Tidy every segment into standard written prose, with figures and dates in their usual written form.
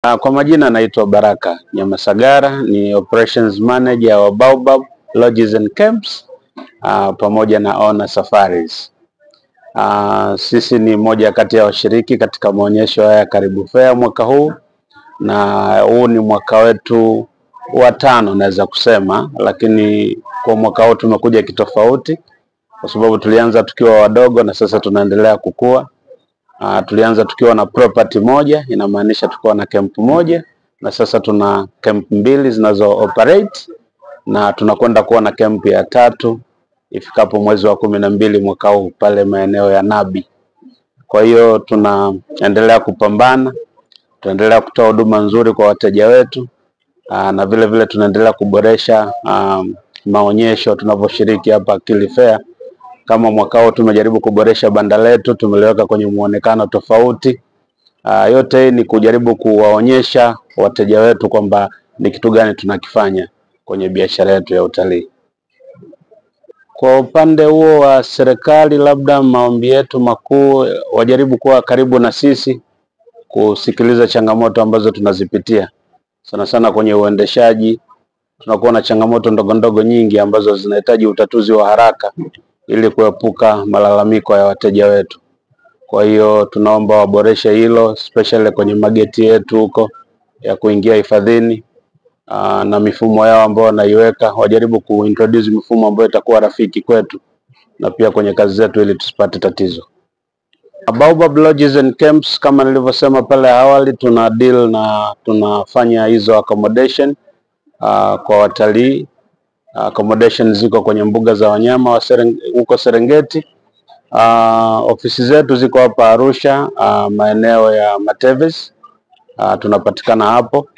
Kwa majina naitwa Baraka Nyamasagara, ni Operations Manager wa Baobab Lodges and Camps pamoja na Ona Safaris. Sisi ni moja kati ya washiriki katika maonyesho haya Karibu Fair mwaka huu, na huu ni mwaka wetu wa 5 naweza kusema, lakini kwa mwaka huu tumekuja kitofauti kwa sababu tulianza tukiwa wadogo na sasa tunaendelea kukua. Tulianza tukiwa na property moja, inamaanisha tukiwa na camp moja, na sasa tuna camp 2 zinazo operate, na tunakwenda kuwa na camp ya 3 ifikapo mwezi wa 12 mwaka huu pale maeneo ya Nabi. Kwa hiyo tunaendelea kupambana, tunaendelea kutoa huduma nzuri kwa wateja wetu, na vile vile tunaendelea kuboresha maonyesho tunavyoshiriki hapa Kili Fair. Kama mwaka huu tumejaribu kuboresha banda letu, tumeliweka kwenye muonekano tofauti. Yote hii ni kujaribu kuwaonyesha wateja wetu kwamba ni kitu gani tunakifanya kwenye biashara yetu ya utalii. Kwa upande huo wa serikali, labda maombi yetu makuu wajaribu kuwa karibu na sisi, kusikiliza changamoto ambazo tunazipitia. Sana sana kwenye uendeshaji tunakuwa na changamoto ndogo ndogo nyingi ambazo zinahitaji utatuzi wa haraka ili kuepuka malalamiko ya wateja wetu. Kwa hiyo tunaomba waboreshe hilo, especially kwenye mageti yetu huko ya kuingia hifadhini, na mifumo yao ambayo wanaiweka, wajaribu kuintroduce mifumo ambayo itakuwa rafiki kwetu na pia kwenye kazi zetu ili tusipate tatizo. Baobab Lodges and Camps, kama nilivyosema pale awali, tuna deal na tunafanya hizo accommodation kwa watalii. Accommodation ziko kwenye mbuga za wanyama huko Serengeti. Ofisi zetu ziko hapa Arusha, maeneo ya Mateves, tunapatikana hapo,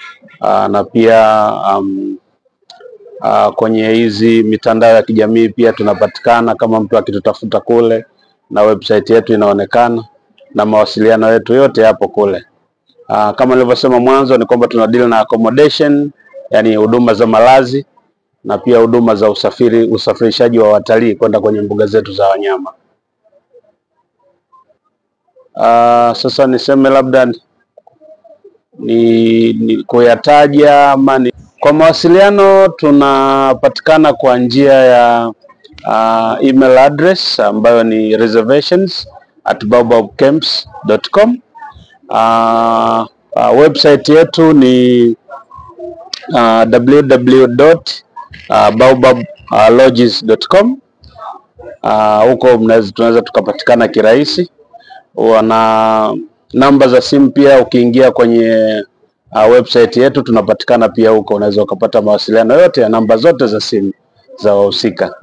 na pia kwenye hizi mitandao ya kijamii pia tunapatikana, kama mtu akitutafuta kule, na website yetu inaonekana na mawasiliano yetu yote hapo kule. Kama nilivyosema mwanzo ni kwamba tuna deal na accommodation, yani huduma za malazi, na pia huduma za usafirishaji wa watalii kwenda kwenye mbuga zetu za wanyama. Sasa niseme labda ni kuyataja ama ni kwa mawasiliano, tunapatikana kwa njia ya email address ambayo ni reservations@baobabcamps.com. Website yetu ni www.baobablodges.com. Huko tunaweza tukapatikana kirahisi. Wana namba za simu pia, ukiingia kwenye website yetu tunapatikana pia huko, unaweza ukapata mawasiliano yote ya namba zote za simu za wahusika.